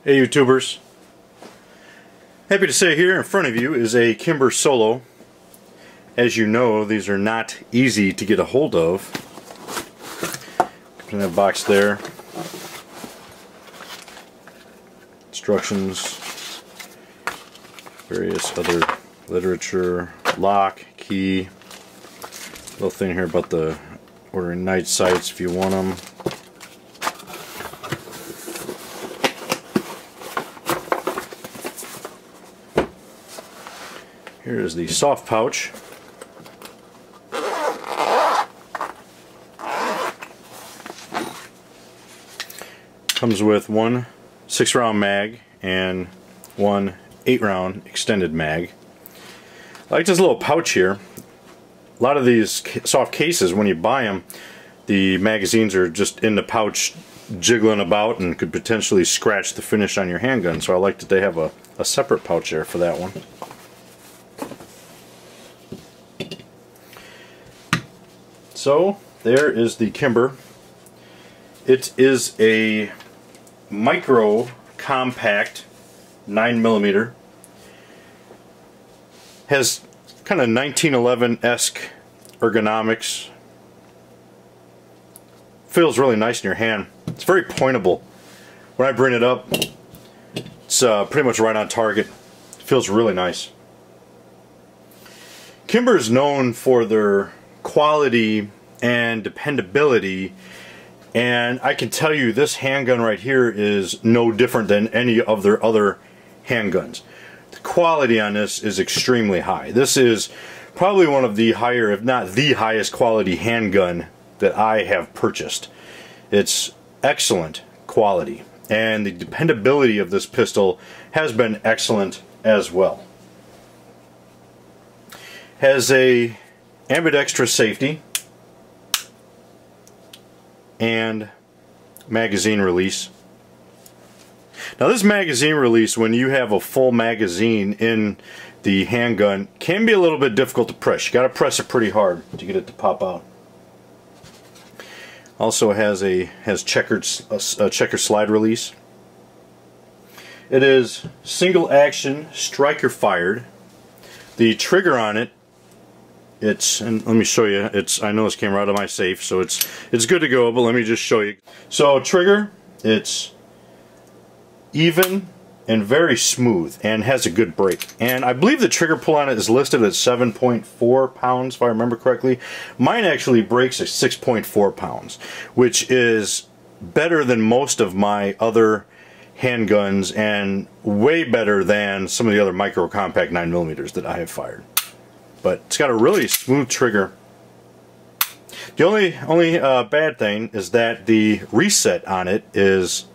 Hey YouTubers, happy to say here in front of you is a Kimber Solo. As you know, these are not easy to get a hold of. In that box there, instructions, various other literature, lock, key, little thing here about the ordering night sights if you want them. Here is the soft pouch. Comes with one 6-round mag and one 8-round extended mag. I like this little pouch here. A lot of these soft cases, when you buy them, the magazines are just in the pouch jiggling about and could potentially scratch the finish on your handgun. So I like that they have a separate pouch there for that one. So there is the Kimber. It is a micro compact 9mm. Has kind of 1911-esque ergonomics. Feels really nice in your hand. It's very pointable. When I bring it up, it's pretty much right on target. Feels really nice. Kimber is known for their quality and dependability, and I can tell you this handgun right here is no different than any of their other handguns. The quality on this is extremely high. This is probably one of the higher, if not the highest quality handgun that I have purchased. It's excellent quality, and the dependability of this pistol has been excellent as well. Has a ambidextrous safety and magazine release. Now this magazine release, when you have a full magazine in the handgun, can be a little bit difficult to press. You got to press it pretty hard to get it to pop out. Also has a checker slide release. It is single action striker fired. The trigger on it, and let me show you. I know this came right out of my safe, so it's good to go, but let me just show you. So trigger, it's even and very smooth and has a good break. And I believe the trigger pull on it is listed at 7.4 pounds, if I remember correctly. Mine actually breaks at 6.4 pounds, which is better than most of my other handguns and way better than some of the other micro compact 9mm that I have fired. But it's got a really smooth trigger. The only bad thing is that the reset on it is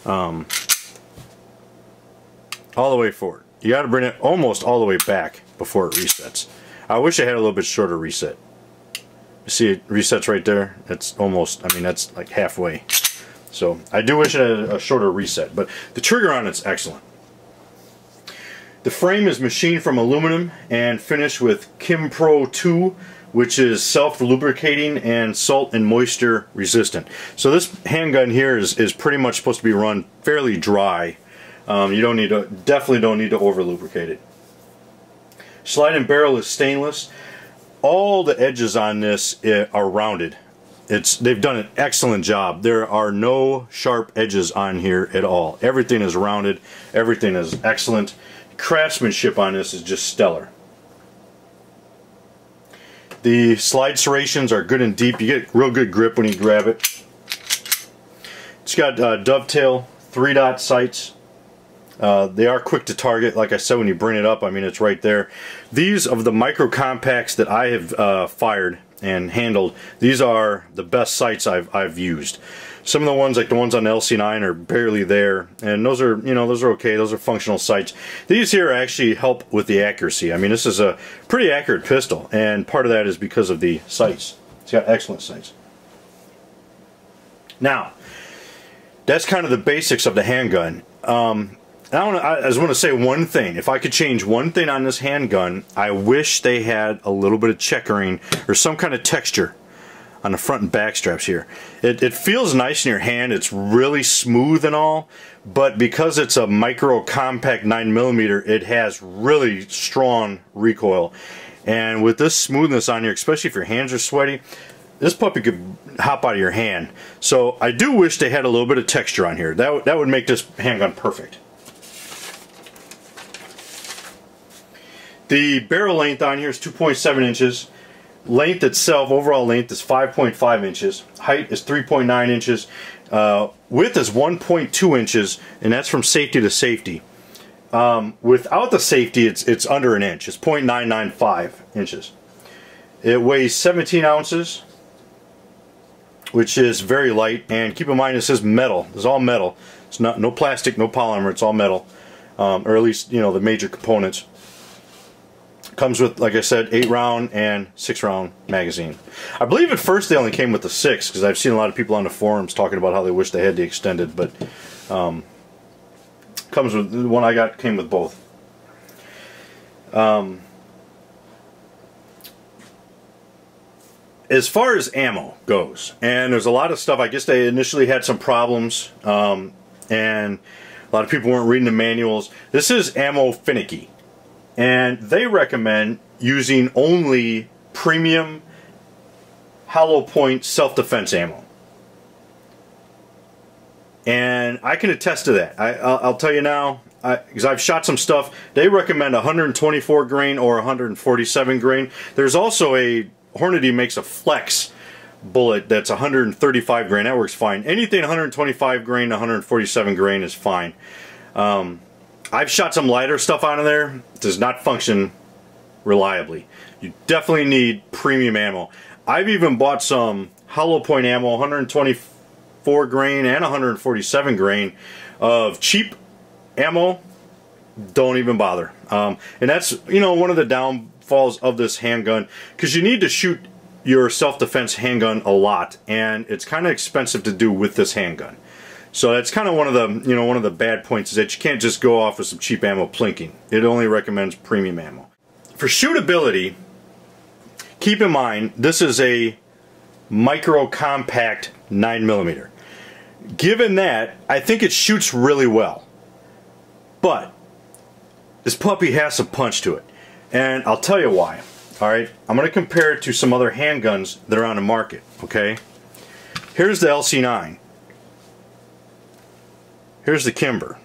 all the way forward. You got to bring it almost all the way back before it resets. I wish I had a little bit shorter reset. You see it resets right there? It's almost, I mean, that's like halfway. So I do wish it had a shorter reset, but the trigger on it's excellent. The frame is machined from aluminum and finished with Kimber 2, which is self-lubricating and salt and moisture resistant. So this handgun here is pretty much supposed to be run fairly dry. You don't need to, definitely don't need to over-lubricate it. Sliding barrel is stainless. All the edges on this are rounded. They've done an excellent job. There are no sharp edges on here at all. Everything is rounded. Everything is excellent. Craftsmanship on this is just stellar. The slide serrations are good and deep. You get real good grip when you grab it. It's got dovetail 3-dot sights. They are quick to target. Like I said, when you bring it up, I mean, it's right there. These of the micro compacts that I have fired and handled, these are the best sights I've used. Some of the ones, like the ones on the LC9, are barely there, and those are, you know, those are okay. Those are functional sights. These here actually help with the accuracy. I mean, this is a pretty accurate pistol, and part of that is because of the sights. It's got excellent sights. Now, that's kind of the basics of the handgun. I just want to say one thing. If I could change one thing on this handgun, I wish they had a little bit of checkering or some kind of texture on the front and back straps here. It feels nice in your hand. It's really smooth and all, but because it's a micro compact 9mm, it has really strong recoil. And with this smoothness on here, especially if your hands are sweaty, this puppy could hop out of your hand. So I do wish they had a little bit of texture on here. That would make this handgun perfect. The barrel length on here is 2.7 inches. Length itself, overall length, is 5.5 inches. Height is 3.9 inches. Width is 1.2 inches, and that's from safety to safety. Without the safety, it's under an inch. It's 0.995 inches. It weighs 17 ounces, which is very light. And keep in mind, this is metal. It's all metal. It's not no plastic, no polymer. It's all metal, or at least, you know, the major components. Comes with, like I said, 8-round and 6-round magazine. I believe at first they only came with the 6, because I've seen a lot of people on the forums talking about how they wish they had the extended, but comes with the one I got, came with both. As far as ammo goes, and there's a lot of stuff, I guess they initially had some problems, and a lot of people weren't reading the manuals. This is ammo finicky. And they recommend using only premium hollow point self-defense ammo. And I can attest to that. I'll tell you now, because I've shot some stuff, they recommend 124 grain or 147 grain. There's also Hornady makes a flex bullet that's 135 grain. That works fine. Anything 125 grain, 147 grain is fine. I've shot some lighter stuff out of there. It does not function reliably. You definitely need premium ammo. I've even bought some hollow point ammo, 124 grain and 147 grain of cheap ammo. Don't even bother. And that's, you know, one of the downfalls of this handgun, because you need to shoot your self-defense handgun a lot, and it's kind of expensive to do with this handgun. So that's kind of one of the, you know, one of the bad points, is that you can't just go off with some cheap ammo plinking. It only recommends premium ammo. For shootability, keep in mind this is a micro compact 9mm. Given that, I think it shoots really well. But this puppy has some punch to it, and I'll tell you why. All right, I'm going to compare it to some other handguns that are on the market. Okay, here's the LC9. Here's the Kimber,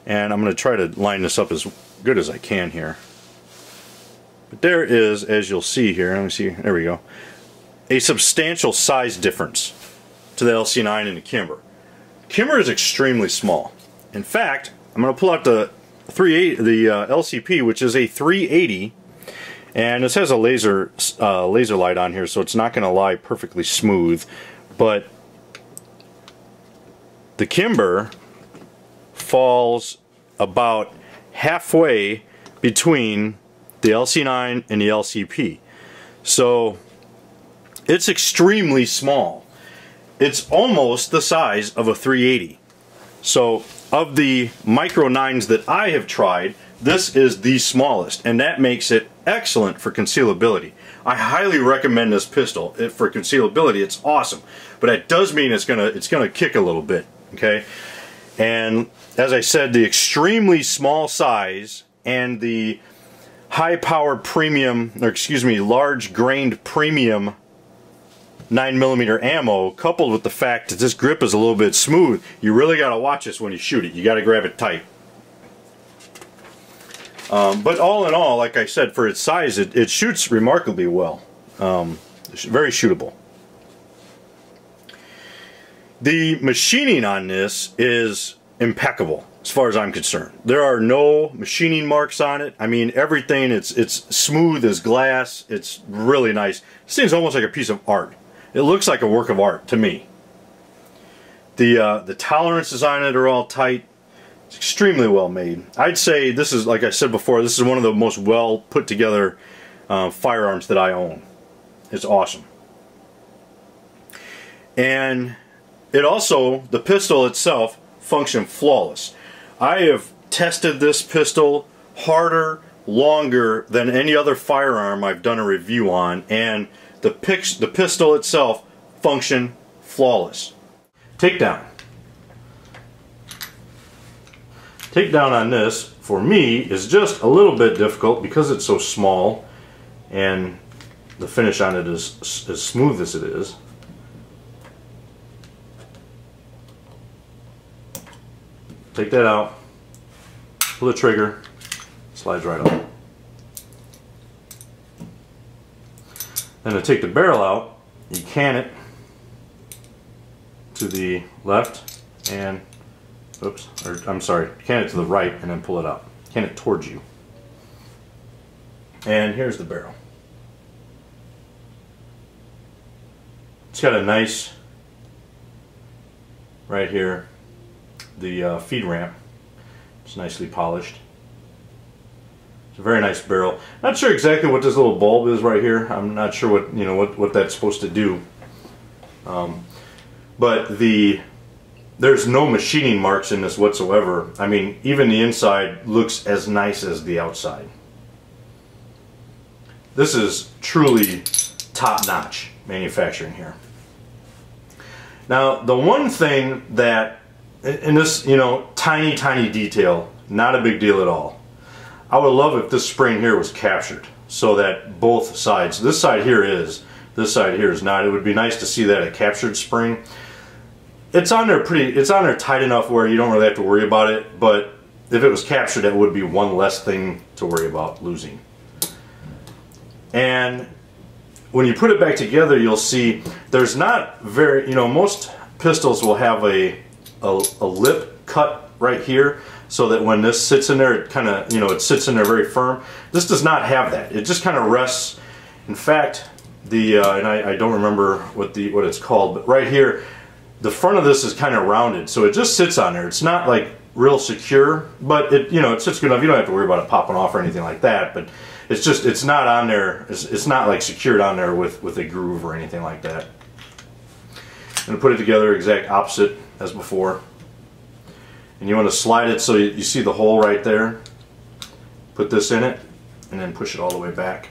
and I'm going to try to line this up as good as I can here. But there is, as you'll see here, let me see, there we go, a substantial size difference to the LC9 and the Kimber. Kimber is extremely small. In fact, I'm going to pull out the LCP, which is a 380, and this has a laser light on here, so it's not going to lie perfectly smooth, but the Kimber falls about halfway between the LC9 and the LCP. So it's extremely small. It's almost the size of a 380. So of the micro 9s that I have tried, this is the smallest, and that makes it excellent for concealability. I highly recommend this pistol for concealability. It's awesome, but that does mean it's gonna kick a little bit. Okay, and as I said, the extremely small size and the high power premium, or excuse me, large grained premium 9mm ammo, coupled with the fact that this grip is a little bit smooth, you really got to watch this when you shoot it. You got to grab it tight. But all in all, like I said, for its size, it shoots remarkably well. It's very shootable. The machining on this is impeccable as far as I'm concerned. There are no machining marks on it. I mean, everything, it's smooth as glass. It's really nice. This thing's almost like a piece of art. It looks like a work of art to me. The tolerances on it are all tight. It's extremely well made. I'd say this is, like I said before, this is one of the most well put together firearms that I own. It's awesome. And it also, the pistol itself, functions flawless. I have tested this pistol harder, longer than any other firearm I've done a review on, and the pistol itself function flawless. Takedown. Takedown on this, for me, is just a little bit difficult because it's so small and the finish on it is as smooth as it is. Take that out, pull the trigger, slides right up. Then to take the barrel out, you can it to the left and, oops, or I'm sorry, can it to the right and then pull it out. Can it towards you. And here's the barrel. It's got a nice, right here, the feed ramp. It's nicely polished. It's a very nice barrel. Not sure exactly what this little bulb is right here. I'm not sure what, you know, what that's supposed to do. But there's no machining marks in this whatsoever. I mean, even the inside looks as nice as the outside. This is truly top-notch manufacturing here. Now, the one thing that, in this, you know, tiny detail, not a big deal at all. I would love if this spring here was captured so that both sides, this side here is, this side here is not. It would be nice to see that a captured spring. It's on there tight enough where you don't really have to worry about it, but if it was captured, it would be one less thing to worry about losing. And when you put it back together, you'll see there's not very, you know, most pistols will have a lip cut right here so that when this sits in there, it kind of, you know, it sits in there very firm. This does not have that. It just kind of rests. In fact, and I don't remember what it's called, but right here, the front of this is kind of rounded, so it just sits on there. It's not like real secure, but it, you know, it sits good enough. You don't have to worry about it popping off or anything like that. But it's just, it's not on there. It's not like secured on there with a groove or anything like that. I'm going to put it together exact opposite as before. And you want to slide it so you see the hole right there. Put this in it and then push it all the way back.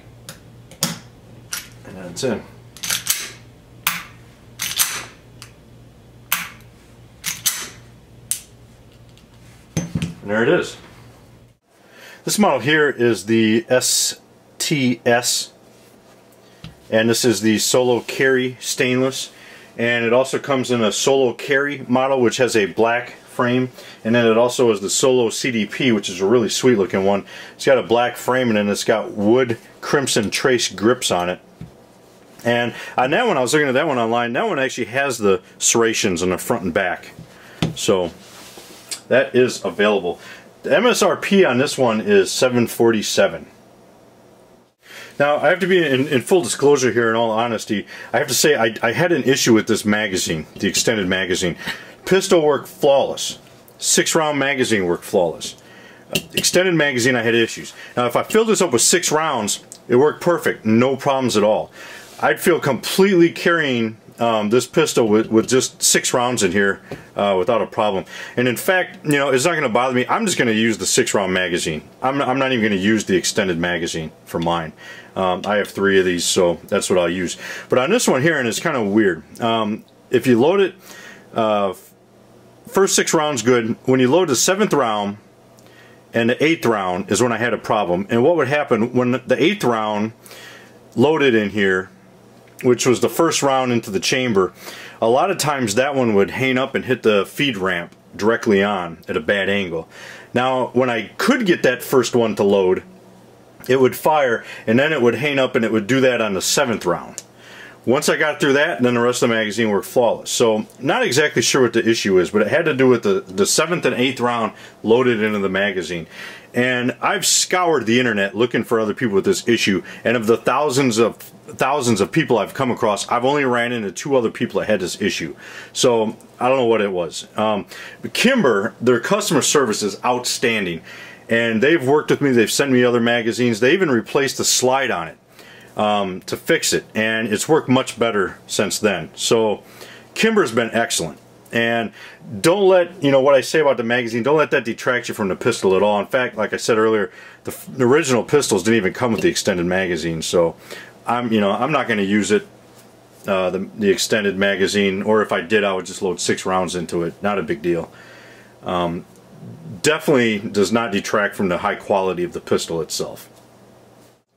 And then it's in. And there it is. This model here is the STS, and this is the solo carry stainless, and it also comes in a solo carry model which has a black frame, and then it also is the solo CDP, which is a really sweet looking one. It's got a black frame and then it's got wood crimson trace grips on it. And on that one, I was looking at that one online, that one actually has the serrations on the front and back. So that is available. The MSRP on this one is $747. Now, I have to be in full disclosure here, in all honesty, I have to say I had an issue with this magazine, the extended magazine. Pistol worked flawless. 6-round magazine worked flawless. Extended magazine, I had issues. Now, if I filled this up with 6 rounds, it worked perfect, no problems at all. I'd feel completely carrying this pistol with just 6 rounds in here without a problem. And in fact, you know, it's not going to bother me. I'm just going to use the 6-round magazine. I'm not even going to use the extended magazine for mine. I have 3 of these, so that's what I'll use. But on this one here, and it's kind of weird, if you load it, first 6 rounds good. When you load the 7th round and the 8th round is when I had a problem. And what would happen when the 8th round loaded in here, which was the first round into the chamber, a lot of times that one would hang up and hit the feed ramp directly on at a bad angle. Now, when I could get that first one to load, it would fire and then it would hang up, and it would do that on the 7th round. Once I got through that, then the rest of the magazine worked flawless. So, not exactly sure what the issue is, but it had to do with the 7th and 8th round loaded into the magazine. And I've scoured the internet looking for other people with this issue, and of the thousands of people I've come across, I've only ran into 2 other people that had this issue. So I don't know what it was. But Kimber, their customer service is outstanding, and they've worked with me. They've sent me other magazines. They even replaced the slide on it to fix it, and it's worked much better since then. So Kimber's been excellent. And don't let, you know, what I say about the magazine, don't let that detract you from the pistol at all. In fact, like I said earlier, the original pistols didn't even come with the extended magazine. So I'm not going to use it, the extended magazine, or if I did, I would just load 6 rounds into it. Not a big deal. Definitely does not detract from the high quality of the pistol itself.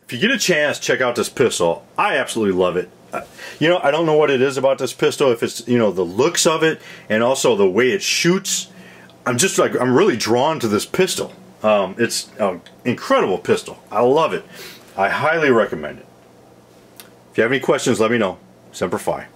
If you get a chance, check out this pistol. I absolutely love it. I don't know what it is about this pistol, if it's, the looks of it and also the way it shoots. I'm really drawn to this pistol. It's an incredible pistol. I love it. I highly recommend it. If you have any questions, let me know. Semper Fi.